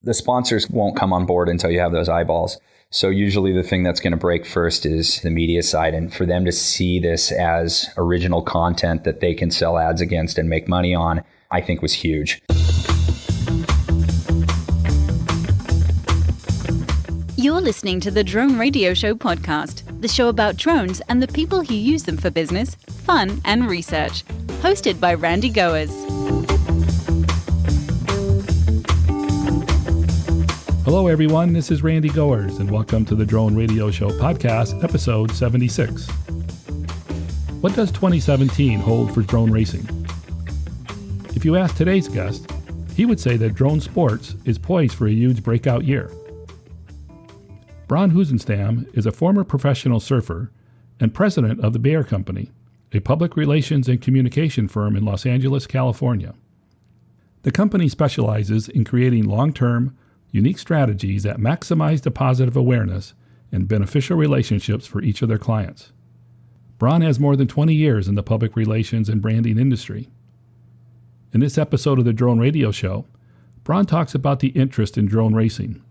The sponsors won't come on board until you have those eyeballs. So usually the thing that's going to break first is the media side. And for them to see this as original content that they can sell ads against and make money on, I think was huge. You're listening to the Drone Radio Show podcast, the show about drones and the people who use them for business, fun, and research. Hosted by Randy Goers. Hello, everyone. This is Randy Goers, and welcome to the Drone Radio Show podcast, episode 76. What does 2017 hold for drone racing? If you ask today's guest, he would say that drone sports is poised for a huge breakout year. Bron Heussenstamm is a former professional surfer and president of the Beaar Company, a public relations and communication firm in Los Angeles, California. The company specializes in creating long-term, unique strategies that maximize the positive awareness and beneficial relationships for each of their clients. Bron has more than 20 years in the public relations and branding industry. In this episode of the Drone Radio Show, Bron talks about the interest in drone racing,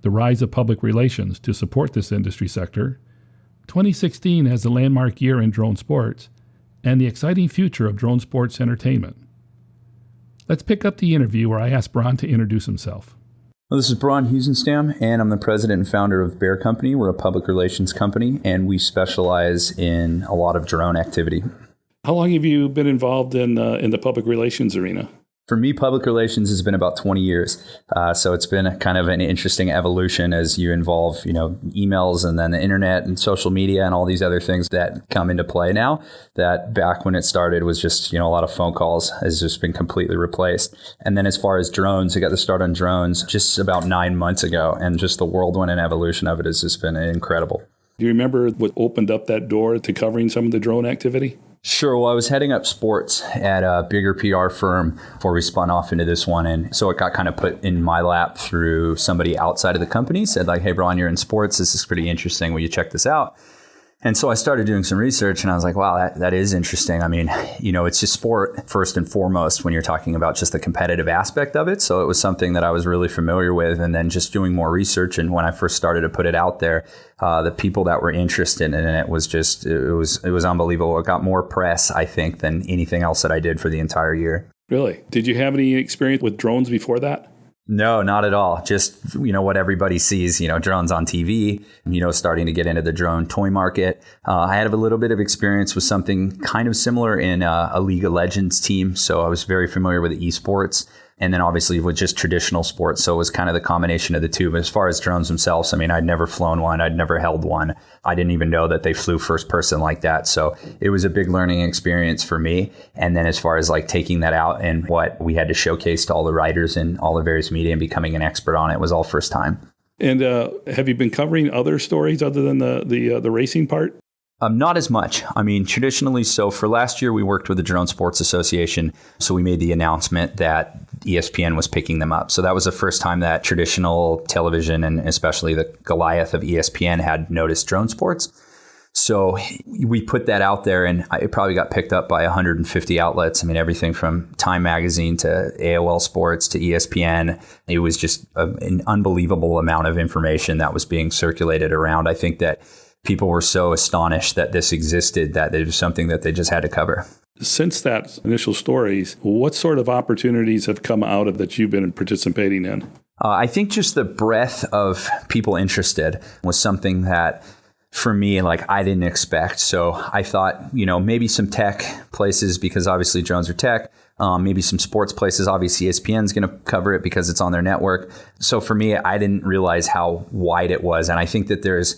the rise of public relations to support this industry sector, 2016 as a landmark year in drone sports, and the exciting future of drone sports entertainment. Let's pick up the interview where I asked Bron to introduce himself. Well, this is Bron Heussenstamm, and I'm the president and founder of Beaar Company. We're a public relations company, and we specialize in a lot of drone activity. How long have you been involved in the public relations arena? For me, public relations has been about 20 years. So it's been kind of an interesting evolution as you involve, emails and then the internet and social media and all these other things that come into play now. That back when it started was just, a lot of phone calls has just been completely replaced. And then as far as drones, I got the start on drones just about 9 months ago. And just the whirlwind and evolution of it has just been incredible. Do you remember what opened up that door to covering some of the drone activity? Sure. Well, I was heading up sports at a bigger PR firm before we spun off into this one. And so it got kind of put in my lap through somebody outside of the company, said like, hey, Bron, you're in sports. This is pretty interesting. Will you check this out? And so I started doing some research and I was like, wow, that is interesting. I mean, it's just sport first and foremost when you're talking about just the competitive aspect of it. So it was something that I was really familiar with. And then just doing more research. And when I first started to put it out there, the people that were interested in it was just, it was unbelievable. It got more press, I think, than anything else that I did for the entire year. Really? Did you have any experience with drones before that? No, not at all. Just, what everybody sees, drones on TV, starting to get into the drone toy market. I had a little bit of experience with something kind of similar in a League of Legends team. So I was very familiar with esports. And then obviously with just traditional sports. So it was kind of the combination of the two. But as far as drones themselves, I'd never flown one. I'd never held one. I didn't even know that they flew first person like that. So it was a big learning experience for me. And then as far as like taking that out and what we had to showcase to all the writers and all the various media and becoming an expert on it was all first time. And have you been covering other stories other than the racing part? Not as much. Traditionally, so for last year, we worked with the Drone Sports Association. So we made the announcement that ESPN was picking them up. So that was the first time that traditional television and especially the Goliath of ESPN had noticed drone sports. So we put that out there and it probably got picked up by 150 outlets. Everything from Time Magazine to AOL Sports to ESPN. It was just an unbelievable amount of information that was being circulated around. I think that people were so astonished that this existed that it was something that they just had to cover. Since that initial stories, what sort of opportunities have come out of that you've been participating in? I think just the breadth of people interested was something that for me, I didn't expect. So I thought, maybe some tech places because obviously drones are tech. Maybe some sports places. Obviously, ESPN's going to cover it because it's on their network. So for me, I didn't realize how wide it was. And I think that there's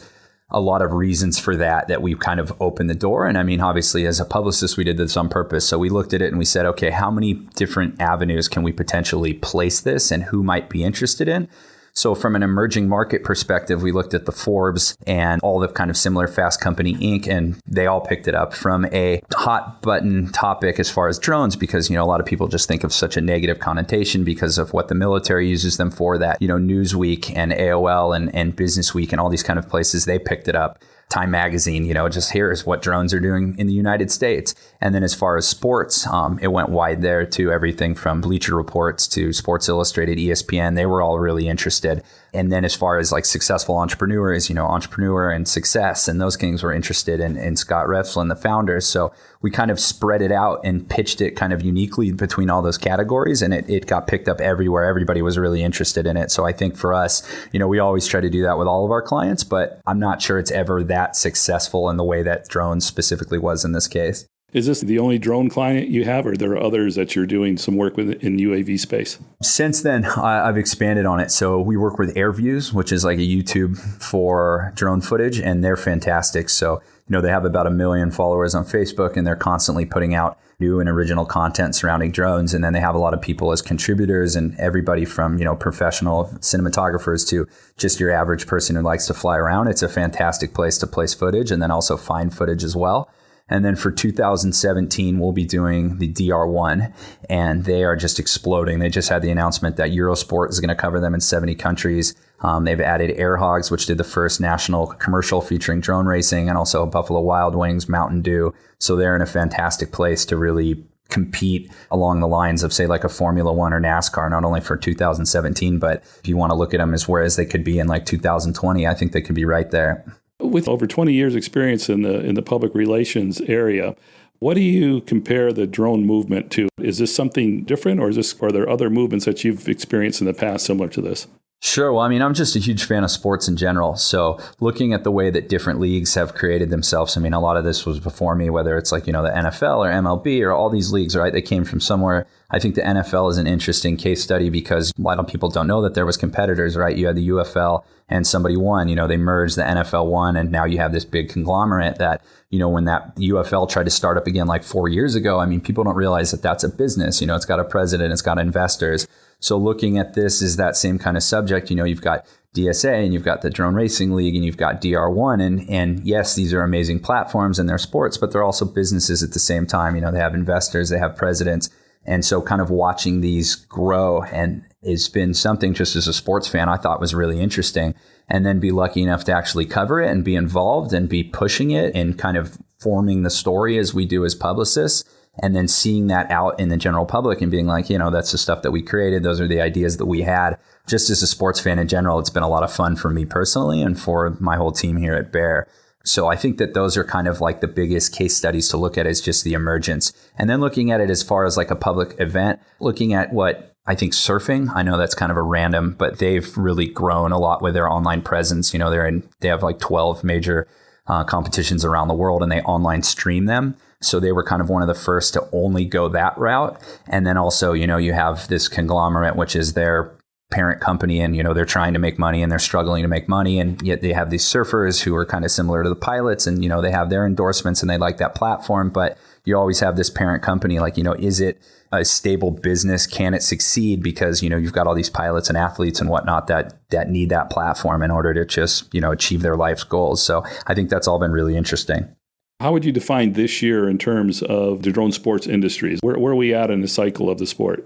a lot of reasons for that we've kind of opened the door. And obviously, as a publicist, we did this on purpose. So we looked at it and we said, okay, how many different avenues can we potentially place this and who might be interested in? So from an emerging market perspective, we looked at the Forbes and all the kind of similar Fast Company Inc. and they all picked it up from a hot button topic as far as drones, because, a lot of people just think of such a negative connotation because of what the military uses them for, that, Newsweek and AOL and Business Week and all these kind of places, they picked it up. Time Magazine, just here's what drones are doing in the United States. And then as far as sports, it went wide there too. Everything from Bleacher Reports to Sports Illustrated, ESPN, they were all really interested. And then as far as like successful entrepreneurs, Entrepreneur and Success, and those things were interested in Scott Refslin, the founder. So we kind of spread it out and pitched it kind of uniquely between all those categories, and it got picked up everywhere. Everybody was really interested in it. So I think for us, we always try to do that with all of our clients, but I'm not sure it's ever that successful in the way that drones specifically was in this case. Is this the only drone client you have, or are there others that you're doing some work with in UAV space? Since then, I've expanded on it. So we work with AirViews, which is like a YouTube for drone footage, and they're fantastic. So, they have about 1 million followers on Facebook, and they're constantly putting out new and original content surrounding drones. And then they have a lot of people as contributors, and everybody from, professional cinematographers to just your average person who likes to fly around. It's a fantastic place to place footage and then also find footage as well. And then for 2017, we'll be doing the DR1, and they are just exploding. They just had the announcement that Eurosport is going to cover them in 70 countries. They've added Air Hogs, which did the first national commercial featuring drone racing, and also Buffalo Wild Wings, Mountain Dew. So they're in a fantastic place to really compete along the lines of, say, like a Formula One or NASCAR, not only for 2017, but if you want to look at them as whereas they could be in like 2020, I think they could be right there. With over 20 years experience in the public relations area, what do you compare the drone movement to? Is this something different, or are there other movements that you've experienced in the past similar to this? Sure. Well, I'm just a huge fan of sports in general. So looking at the way that different leagues have created themselves, a lot of this was before me, whether it's like, the NFL or MLB or all these leagues, right? They came from somewhere. I think the NFL is an interesting case study because a lot of people don't know that there was competitors, right? You had the UFL and somebody won, they merged, the NFL won, and now you have this big conglomerate that, when that UFL tried to start up again like 4 years ago, people don't realize that that's a business, it's got a president, it's got investors. So looking at this is that same kind of subject. You've got DSA and you've got the Drone Racing League and you've got DR1. And yes, these are amazing platforms and they're sports, but they're also businesses at the same time. They have investors, they have presidents. And so kind of watching these grow, and it's been something just as a sports fan I thought was really interesting. And then be lucky enough to actually cover it and be involved and be pushing it and kind of forming the story as we do as publicists. And then seeing that out in the general public and being like, that's the stuff that we created. Those are the ideas that we had. Just as a sports fan in general, it's been a lot of fun for me personally and for my whole team here at Beaar. So I think that those are kind of like the biggest case studies to look at is just the emergence. And then looking at it as far as like a public event, looking at what I think surfing, I know that's kind of a random, but they've really grown a lot with their online presence. They have like 12 major competitions around the world and they online stream them. So they were kind of one of the first to only go that route. And then also, you have this conglomerate, which is their parent company, and, they're trying to make money and they're struggling to make money. And yet they have these surfers who are kind of similar to the pilots and, they have their endorsements and they like that platform. But you always have this parent company, like, is it a stable business? Can it succeed? Because, you've got all these pilots and athletes and whatnot that need that platform in order to just, achieve their life's goals. So I think that's all been really interesting. How would you define this year in terms of the drone sports industries? Where are we at in the cycle of the sport?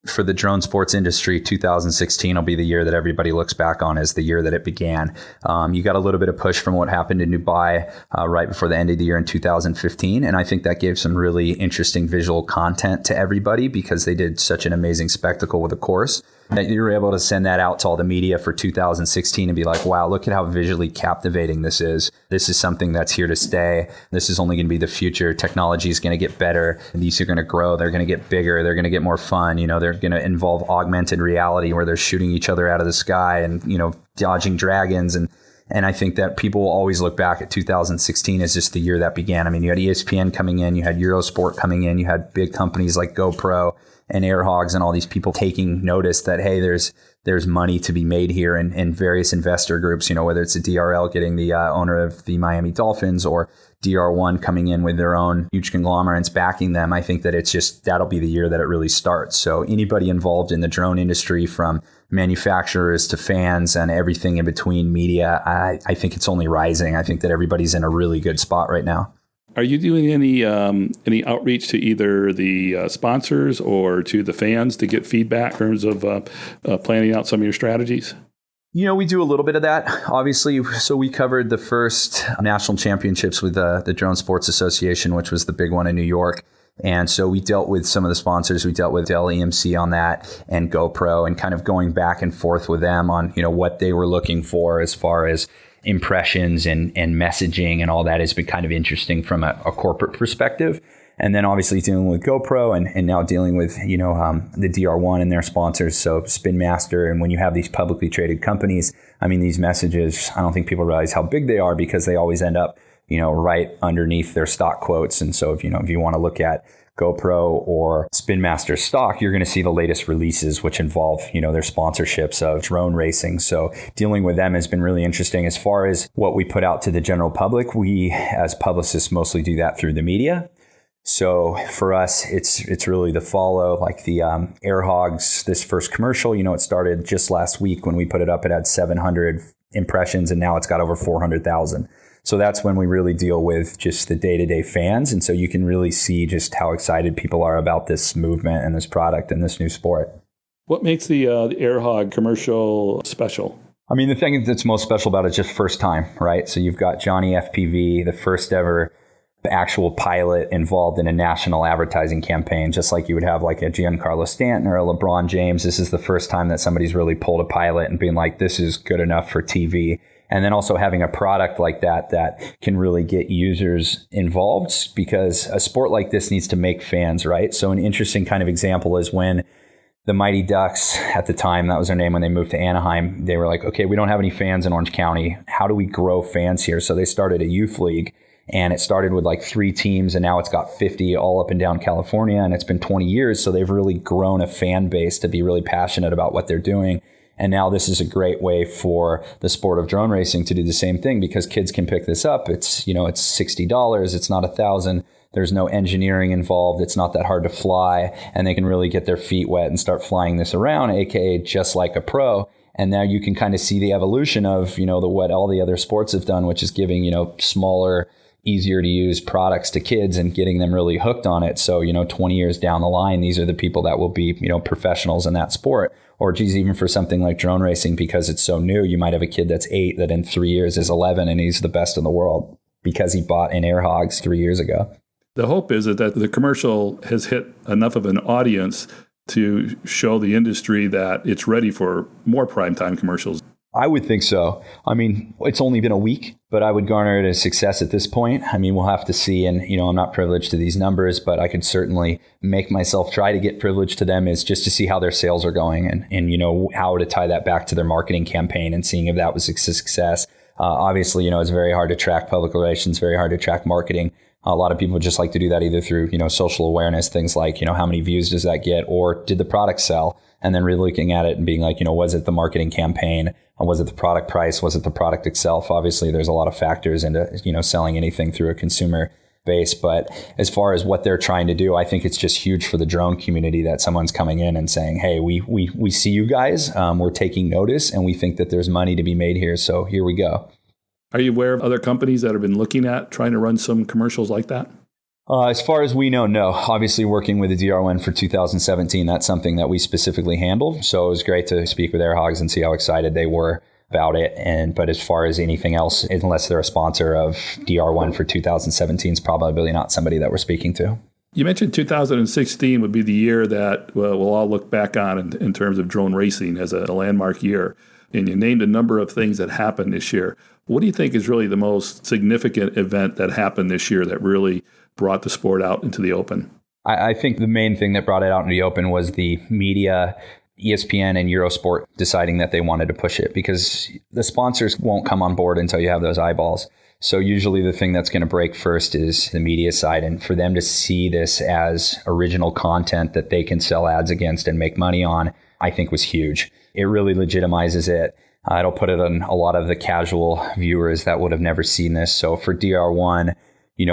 For the drone sports industry, 2016 will be the year that everybody looks back on as the year that it began. You got a little bit of push from what happened in Dubai right before the end of the year in 2015. And I think that gave some really interesting visual content to everybody because they did such an amazing spectacle with the course. That you were able to send that out to all the media for 2016 and be like, wow, look at how visually captivating this is. This is something that's here to stay. This is only going to be the future. Technology is going to get better. These are going to grow. They're going to get bigger. They're going to get more fun. They're going to involve augmented reality where they're shooting each other out of the sky and, dodging dragons. And I think that people will always look back at 2016 as just the year that began. You had ESPN coming in, you had Eurosport coming in, you had big companies like GoPro and Air Hogs and all these people taking notice that, hey, there's money to be made here, and various investor groups, whether it's a DRL getting the owner of the Miami Dolphins or DR1 coming in with their own huge conglomerates backing them. I think that that'll be the year that it really starts. So anybody involved in the drone industry, from manufacturers to fans and everything in between, media, I think it's only rising. I think that everybody's in a really good spot right now. Are you doing any outreach to either the sponsors or to the fans to get feedback in terms of planning out some of your strategies? We do a little bit of that, obviously. So we covered the first national championships with the Drone Sports Association, which was the big one in New York. And so we dealt with some of the sponsors. We dealt with Dell EMC on that and GoPro, and kind of going back and forth with them on, what they were looking for as far as impressions and messaging and all that has been kind of interesting from a corporate perspective. And then obviously dealing with GoPro and now dealing with, the DR1 and their sponsors. So Spin Master. And when you have these publicly traded companies, these messages, I don't think people realize how big they are because they always end up, right underneath their stock quotes. And so if you want to look at GoPro or Spin Master stock, you're going to see the latest releases, which involve, their sponsorships of drone racing. So dealing with them has been really interesting. As far as what we put out to the general public, we as publicists mostly do that through the media. So for us, it's really the follow, like the Air Hogs, this first commercial, it started just last week when we put it up. It had 700 impressions and now it's got over 400,000. So that's when we really deal with just the day-to-day fans. And so you can really see just how excited people are about this movement and this product and this new sport. What makes the Air Hog commercial special? The thing that's most special about it is just first time, right? So you've got Johnny FPV, the first ever actual pilot involved in a national advertising campaign, just like you would have like a Giancarlo Stanton or a LeBron James. This is the first time that somebody's really pulled a pilot and being like, this is good enough for TV. And then also having a product like that can really get users involved, because a sport like this needs to make fans, right? So an interesting kind of example is when the Mighty Ducks at the time, that was their name when they moved to Anaheim, they were like, okay, we don't have any fans in Orange County. How do we grow fans here? So they started a youth league. And it started with like 3 teams, and now it's got 50 all up and down California. And it's been 20 years. So they've really grown a fan base to be really passionate about what they're doing. And now this is a great way for the sport of drone racing to do the same thing, because kids can pick this up. It's, it's $60. It's not $1,000. There's no engineering involved. It's not that hard to fly, and they can really get their feet wet and start flying this around, AKA just like a pro. And now you can kind of see the evolution of, what all the other sports have done, which is giving, smaller, easier to use products to kids and getting them really hooked on it. So, 20 years down the line, these are the people that will be, professionals in that sport. Or geez, even for something like drone racing, because it's so new, you might have a kid that's 8 that in 3 years is 11 and he's the best in the world because he bought an Air Hogs 3 years ago. The hope is that the commercial has hit enough of an audience to show the industry that it's ready for more primetime commercials. I would think so. It's only been a week, but I would garner it as success at this point. We'll have to see. And, I'm not privileged to these numbers, but I could certainly make myself try to get privileged to them, is just to see how their sales are going and how to tie that back to their marketing campaign and seeing if that was a success. Obviously, it's very hard to track public relations, very hard to track marketing. A lot of people just like to do that either through, social awareness, things like, how many views does that get, or did the product sell? And then really looking at it and being like, was it the marketing campaign? Was it the product price? Was it the product itself? Obviously, there's a lot of factors into, selling anything through a consumer base. But as far as what they're trying to do, I think it's just huge for the drone community that someone's coming in and saying, hey, we see you guys. We're taking notice and we think that there's money to be made here. So here we go. Are you aware of other companies that have been looking at trying to run some commercials like that? As far as we know, no. Obviously, working with the DR1 for 2017, that's something that we specifically handle. So it was great to speak with Air Hogs and see how excited they were about it. But as far as anything else, unless they're a sponsor of DR1 for 2017, is probably not somebody that we're speaking to. You mentioned 2016 would be the year that we'll all look back on in terms of drone racing as a landmark year. And you named a number of things that happened this year. What do you think is really the most significant event that happened this year that really brought the sport out into the open? I think the main thing that brought it out into the open was the media, ESPN and Eurosport deciding that they wanted to push it, because the sponsors won't come on board until you have those eyeballs. So usually the thing that's going to break first is the media side. And for them to see this as original content that they can sell ads against and make money on, I think was huge. It really legitimizes it. It'll put it on a lot of the casual viewers that would have never seen this. So for DR1,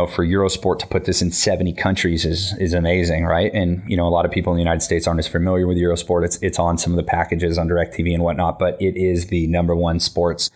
for Eurosport to put this in 70 countries is amazing, right? And, a lot of people in the United States aren't as familiar with Eurosport. It's on some of the packages on DirecTV and whatnot, but it is the number one sports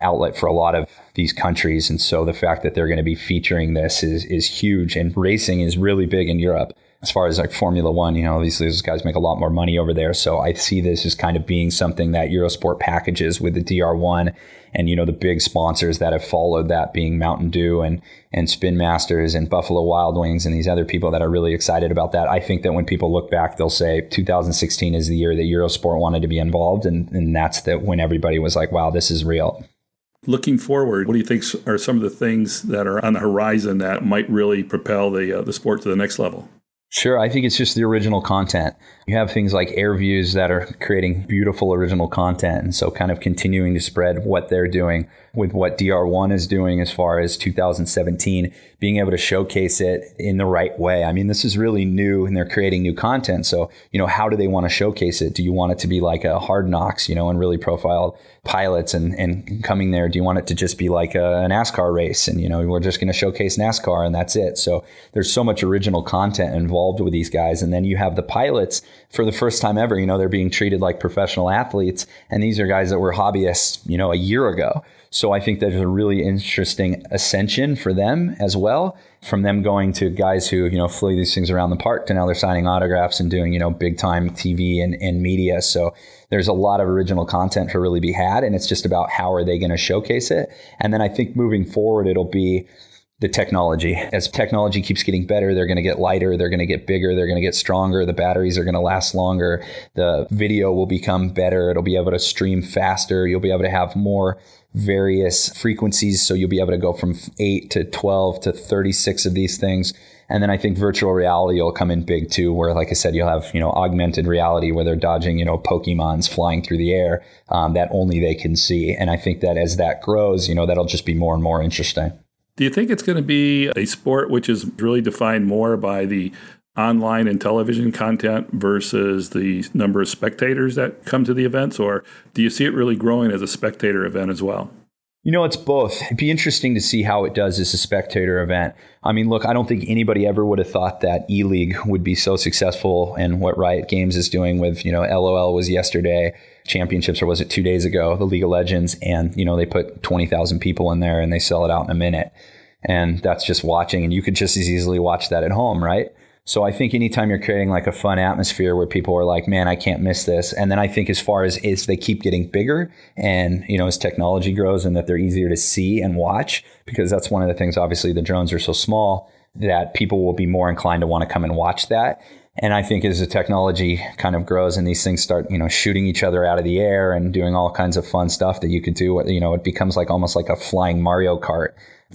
outlet for a lot of these countries. And so the fact that they're going to be featuring this is huge. And racing is really big in Europe. as far as like Formula One, obviously those guys make a lot more money over there. So I see this as kind of being something that Eurosport packages with the DR1 and, the big sponsors that have followed that being Mountain Dew and Spin Masters and Buffalo Wild Wings and these other people that are really excited about that. I think that when people look back, they'll say 2016 is the year that Eurosport wanted to be involved. And that's when everybody was like, wow, this is real. Looking forward, what do you think are some of the things that are on the horizon that might really propel the sport to the next level? Sure. I think it's just the original content. You have things like Airviews that are creating beautiful original content. And so kind of continuing to spread what they're doing with what DR1 is doing as far as 2017, being able to showcase it in the right way. I mean, this is really new and they're creating new content. So, how do they want to showcase it? Do you want it to be like a Hard Knocks, and really profile pilots and coming there? Do you want it to just be like a NASCAR race? And, we're just going to showcase NASCAR and that's it. So there's so much original content involved with these guys. And then you have the pilots for the first time ever, they're being treated like professional athletes. And these are guys that were hobbyists, a year ago. So I think there's a really interesting ascension for them as well, from them going to guys who, flew these things around the park to now they're signing autographs and doing, big time TV and media. So there's a lot of original content to really be had. And it's just about how are they going to showcase it? And then I think moving forward, it'll be the technology. As technology keeps getting better, they're going to get lighter, they're going to get bigger, they're going to get stronger, the batteries are going to last longer, the video will become better, it'll be able to stream faster, you'll be able to have more various frequencies, so you'll be able to go from 8 to 12 to 36 of these things. And then I think virtual reality will come in big too, where, like I said, you'll have, augmented reality where they're dodging, Pokemons flying through the air that only they can see. And I think that as that grows, that'll just be more and more interesting. Do you think it's going to be a sport which is really defined more by the online and television content versus the number of spectators that come to the events? Or do you see it really growing as a spectator event as well? It's both. It'd be interesting to see how it does as a spectator event. I mean, look, I don't think anybody ever would have thought that E-League would be so successful, and what Riot Games is doing with, LOL was yesterday, championships, or was it 2 days ago, the League of Legends, and, they put 20,000 people in there and they sell it out in a minute. And that's just watching, and you could just as easily watch that at home, right? So I think anytime you're creating like a fun atmosphere where people are like, man, I can't miss this. And then I think as far as they keep getting bigger and, as technology grows and that they're easier to see and watch, because that's one of the things, obviously the drones are so small that people will be more inclined to want to come and watch that. And I think as the technology kind of grows and these things start, shooting each other out of the air and doing all kinds of fun stuff that you could do, it becomes like almost like a flying Mario Kart.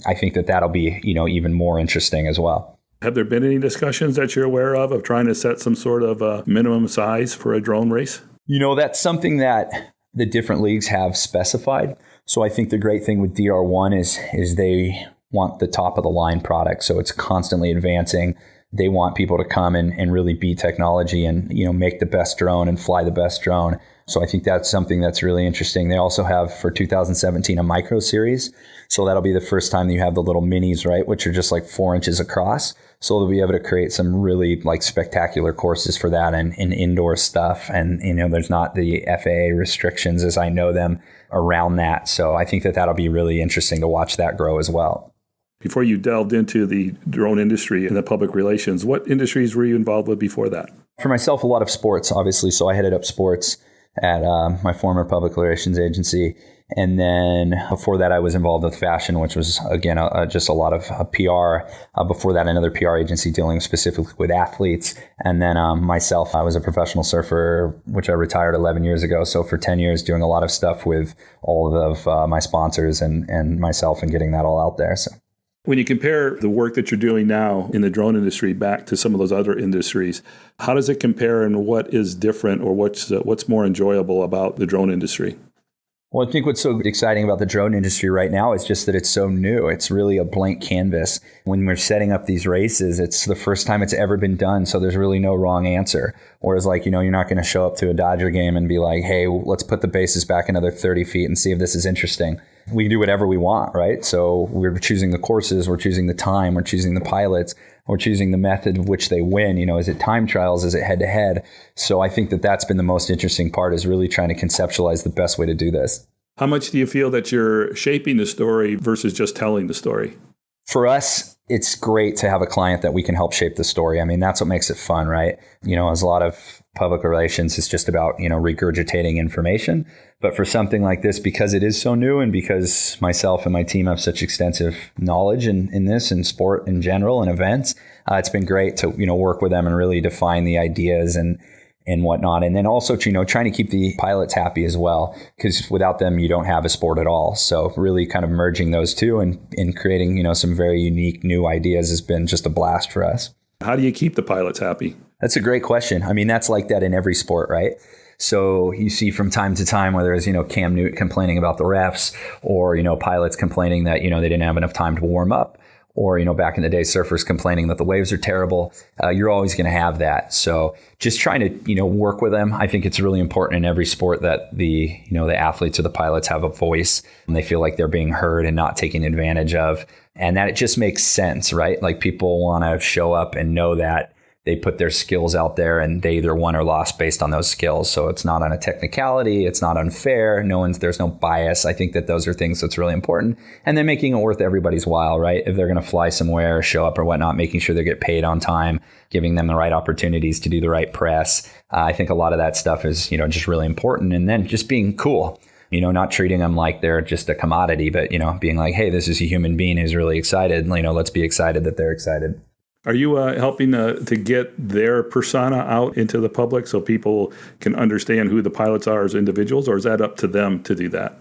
I think that that'll be, even more interesting as well. Have there been any discussions that you're aware of trying to set some sort of minimum size for a drone race? That's something that the different leagues have specified. So I think the great thing with DR1 is they want the top of the line product. So it's constantly advancing. They want people to come and really beat technology and, make the best drone and fly the best drone. So I think that's something that's really interesting. They also have for 2017 a micro series. So that'll be the first time that you have the little minis, right, which are just like 4 inches across. So they'll be able to create some really like spectacular courses for that and indoor stuff. And, there's not the FAA restrictions as I know them around that. So I think that that'll be really interesting to watch that grow as well. Before you delved into the drone industry and the public relations, what industries were you involved with before that? For myself, a lot of sports, obviously. So I headed up sports at my former public relations agency. And then before that, I was involved with fashion, which was, again, just a lot of PR. Before that, another PR agency dealing specifically with athletes. And then myself, I was a professional surfer, which I retired 11 years ago. So for 10 years, doing a lot of stuff with all of my sponsors and myself and getting that all out there. So. When you compare the work that you're doing now in the drone industry back to some of those other industries, how does it compare and what is different or what's more enjoyable about the drone industry? Well, I think what's so exciting about the drone industry right now is just that it's so new. It's really a blank canvas. When we're setting up these races, it's the first time it's ever been done. So there's really no wrong answer. Whereas you're not going to show up to a Dodger game and be like, hey, let's put the bases back another 30 feet and see if this is interesting. We can do whatever we want, right? So we're choosing the courses, we're choosing the time, we're choosing the pilots, we're choosing the method of which they win. Is it time trials? Is it head to head? So I think that that's been the most interesting part, is really trying to conceptualize the best way to do this. How much do you feel that you're shaping the story versus just telling the story? For us, it's great to have a client that we can help shape the story. I mean, that's what makes it fun, right? As a lot of public relations, it's just about, regurgitating information. But for something like this, because it is so new and because myself and my team have such extensive knowledge in this and sport in general and events, it's been great to, work with them and really define the ideas and whatnot. And then also, trying to keep the pilots happy as well, because without them, you don't have a sport at all. So really kind of merging those two and creating, some very unique new ideas has been just a blast for us. How do you keep the pilots happy? That's a great question. I mean, that's like that in every sport, right? So you see from time to time, whether it's, Cam Newton complaining about the refs or, pilots complaining that, they didn't have enough time to warm up. Or, back in the day, surfers complaining that the waves are terrible. You're always going to have that. So just trying to, work with them. I think it's really important in every sport that the athletes or the pilots have a voice and they feel like they're being heard and not taken advantage of. And that it just makes sense, right? Like people want to show up and know that they put their skills out there and they either won or lost based on those skills. So it's not on a technicality. It's not unfair. There's no bias. I think that those are things that's really important. And then making it worth everybody's while, right? If they're going to fly somewhere, show up or whatnot, making sure they get paid on time, giving them the right opportunities to do the right press. I think a lot of that stuff is, just really important. And then just being cool. Not treating them like they're just a commodity, but, being like, hey, this is a human being who's really excited. Let's be excited that they're excited. Are you helping to get their persona out into the public so people can understand who the pilots are as individuals, or is that up to them to do that?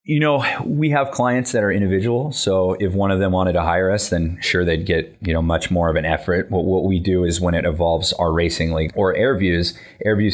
We have clients that are individual. So if one of them wanted to hire us, then sure, they'd get, much more of an effort. What we do is when it involves our racing league or Airviews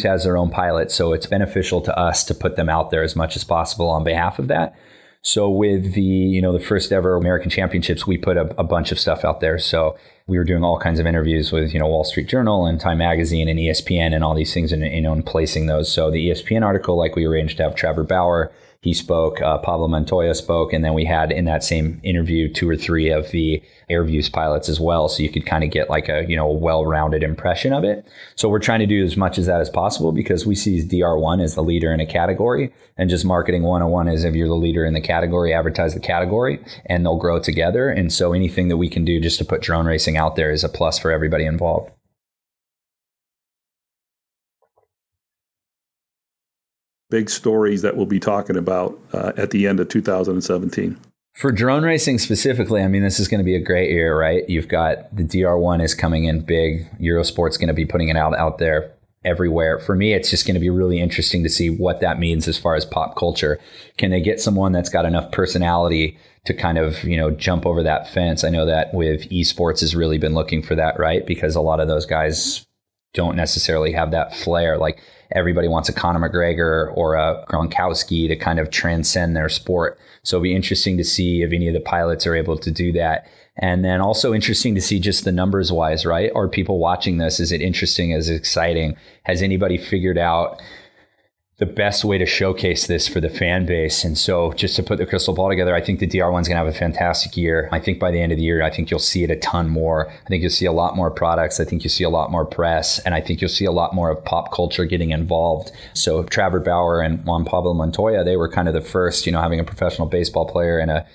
has their own pilot. So it's beneficial to us to put them out there as much as possible on behalf of that. So with the first ever American Championships, we put a bunch of stuff out there. So we were doing all kinds of interviews with, Wall Street Journal and Time Magazine and ESPN and all these things and placing those. So the ESPN article, like we arranged to have Trevor Bauer, he spoke, Pablo Montoya spoke, and then we had in that same interview 2 or 3 of the Airviews pilots as well. So you could kind of get like a, well-rounded impression of it. So we're trying to do as much as that as possible because we see DR1 as the leader in a category, and just marketing 101 is if you're the leader in the category, advertise the category and they'll grow together. And so anything that we can do just to put drone racing out there is a plus for everybody involved. Big stories that we'll be talking about at the end of 2017? For drone racing specifically, I mean, this is going to be a great year, right? You've got the DR1 is coming in big. Eurosport's going to be putting it out there everywhere. For me, it's just going to be really interesting to see what that means as far as pop culture. Can they get someone that's got enough personality to kind of, jump over that fence? I know that with esports has really been looking for that, right? Because a lot of those guys don't necessarily have that flair. Like everybody wants a Conor McGregor or a Gronkowski to kind of transcend their sport. So it'll be interesting to see if any of the pilots are able to do that. And then also interesting to see just the numbers wise, right? Are people watching this? Is it interesting? Is it exciting? Has anybody figured out the best way to showcase this for the fan base? And so just to put the crystal ball together, I think the DR1's going to have a fantastic year. I think by the end of the year, I think you'll see it a ton more. I think you'll see a lot more products. I think you'll see a lot more press. And I think you'll see a lot more of pop culture getting involved. So Trevor Bauer and Juan Pablo Montoya, they were kind of the first, having a professional baseball player and a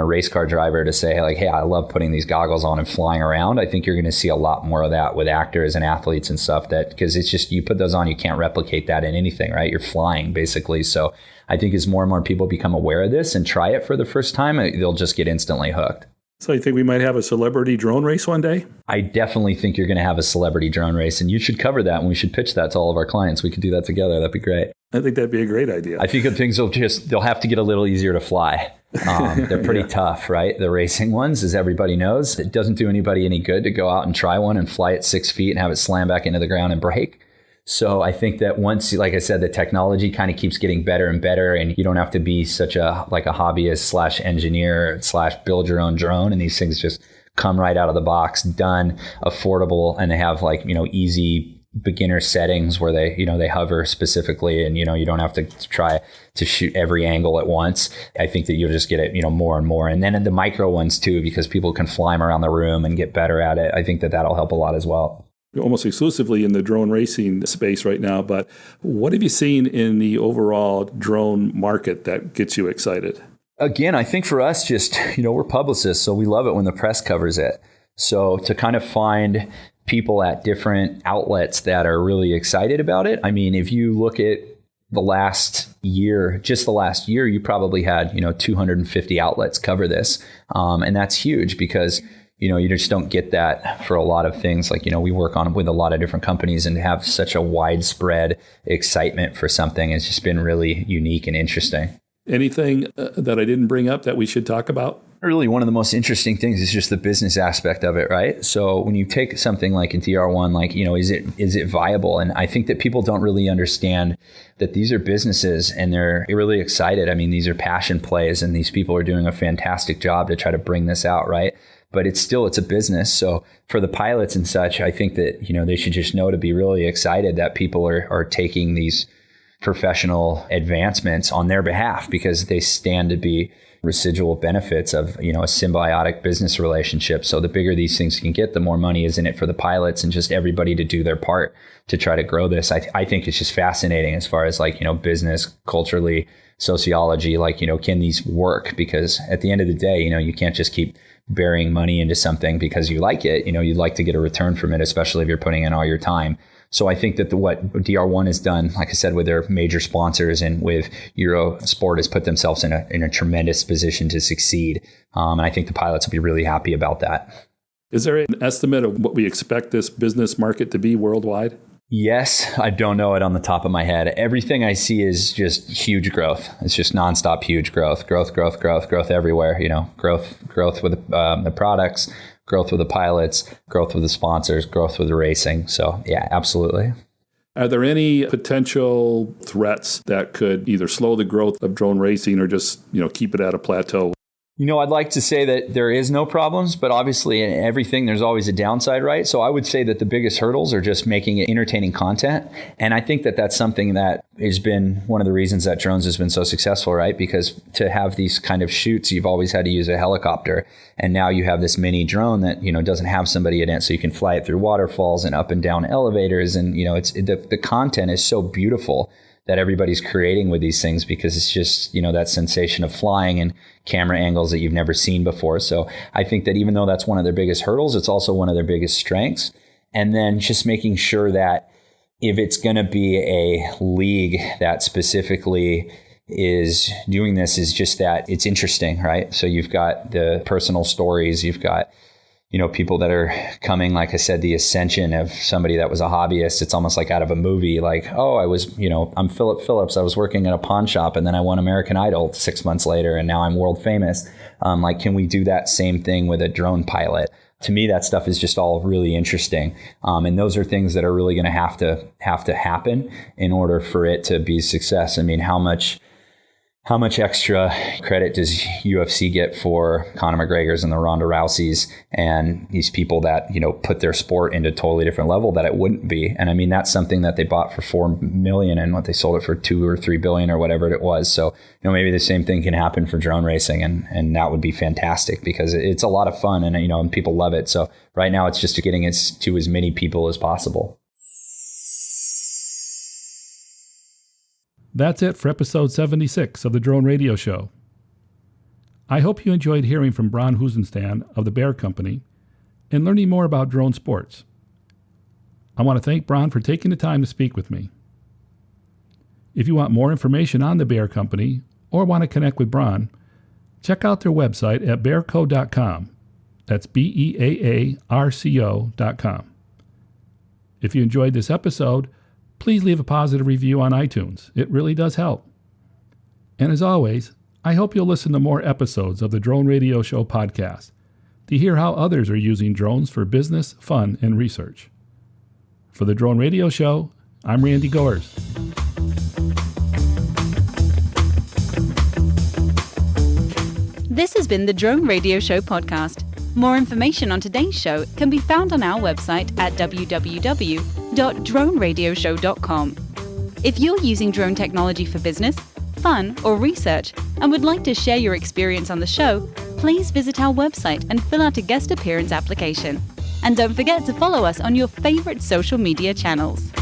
race car driver to say like, hey, I love putting these goggles on and flying around. I think you're going to see a lot more of that with actors and athletes and stuff, that because it's just, you put those on, you can't replicate that in anything, right? You're flying basically. So I think as more and more people become aware of this and try it for the first time, they'll just get instantly hooked. So you think we might have a celebrity drone race one day? I definitely think you're going to have a celebrity drone race, and you should cover that, and we should pitch that to all of our clients. We could do that together. That'd be great. I think that'd be a great idea. I think things they'll have to get a little easier to fly. They're pretty tough, right? The racing ones, as everybody knows, it doesn't do anybody any good to go out and try one and fly at 6 feet and have it slam back into the ground and break. So I think that once, like I said, the technology kind of keeps getting better and better, and you don't have to be such a hobbyist / engineer / build your own drone, and these things just come right out of the box, done, affordable, and they have easy beginner settings where they hover specifically, and you don't have to try to shoot every angle at once. I think that you'll just get it more and more, and then the micro ones too, because people can fly them around the room and get better at it. I think that that'll help a lot as well. Almost exclusively in the drone racing space right now, but what have you seen in the overall drone market that gets you excited? Again, I think for us, just, we're publicists, so we love it when the press covers it. So to kind of find people at different outlets that are really excited about it. I mean, if you look at the last year, you probably had, 250 outlets cover this. And that's huge because, you just don't get that for a lot of things. Like, we work on with a lot of different companies, and to have such a widespread excitement for something has just been really unique and interesting. Anything that I didn't bring up that we should talk about? Really, one of the most interesting things is just the business aspect of it, right? So when you take something like a DR1, like, is it viable? And I think that people don't really understand that these are businesses and they're really excited. I mean, these are passion plays, and these people are doing a fantastic job to try to bring this out, right? But it's a business. So for the pilots and such, I think that, they should just know to be really excited that people are taking these professional advancements on their behalf, because they stand to be residual benefits of, a symbiotic business relationship. So the bigger these things can get, the more money is in it for the pilots and just everybody to do their part to try to grow this. I think it's just fascinating as far as business, culturally, sociology, can these work? Because at the end of the day, you can't just keep burying money into something because you like it. You'd like to get a return from it, especially if you're putting in all your time. So I think that what DR1 has done, like I said, with their major sponsors and with Eurosport, has put themselves in a tremendous position to succeed. And I think the pilots will be really happy about that. Is there an estimate of what we expect this business market to be worldwide? Yes, I don't know it on the top of my head. Everything I see is just huge growth. It's just nonstop huge growth everywhere. Growth with the products, growth with the pilots, growth with the sponsors, growth with the racing. So yeah, absolutely. Are there any potential threats that could either slow the growth of drone racing or just, keep it at a plateau? I'd like to say that there is no problems, but obviously in everything, there's always a downside, right? So I would say that the biggest hurdles are just making it entertaining content. And I think that that's something that has been one of the reasons that drones has been so successful, right? Because to have these kind of shoots, you've always had to use a helicopter. And now you have this mini drone that, doesn't have somebody in it. So you can fly it through waterfalls and up and down elevators. And, the content is so beautiful that everybody's creating with these things, because it's just, that sensation of flying and camera angles that you've never seen before. So I think that even though that's one of their biggest hurdles, it's also one of their biggest strengths. And then just making sure that if it's going to be a league that specifically is doing this, is just that it's interesting, right? So you've got the personal stories, you've got people that are coming, like I said, the ascension of somebody that was a hobbyist. It's almost like out of a movie, like, I'm Philip Phillips. I was working at a pawn shop and then I won American Idol 6 months later and now I'm world famous. Can we do that same thing with a drone pilot? To me, that stuff is just all really interesting. And those are things that are really going to have to happen in order for it to be a success. I mean, how much extra credit does UFC get for Conor McGregor's and the Ronda Rouseys and these people that, put their sport into a totally different level that it wouldn't be? And I mean, that's something that they bought for $4 million and what they sold it for $2 or $3 billion or whatever it was. So, maybe the same thing can happen for drone racing, and that would be fantastic because it's a lot of fun and, and people love it. So right now it's just getting it to as many people as possible. That's it for episode 76 of the Drone Radio Show. I hope you enjoyed hearing from Bron Heussenstamm of the Beaar Company and learning more about drone sports. I want to thank Bron for taking the time to speak with me. If you want more information on the Beaar Company or want to connect with Bron, check out their website at bearco.com. That's beaarco.com. If you enjoyed this episode, please leave a positive review on iTunes. It really does help. And as always, I hope you'll listen to more episodes of the Drone Radio Show podcast to hear how others are using drones for business, fun, and research. For the Drone Radio Show, I'm Randy Goers. This has been the Drone Radio Show podcast. More information on today's show can be found on our website at www.droneradioshow.com. If you're using drone technology for business, fun, or research and would like to share your experience on the show, please visit our website and fill out a guest appearance application. And don't forget to follow us on your favorite social media channels.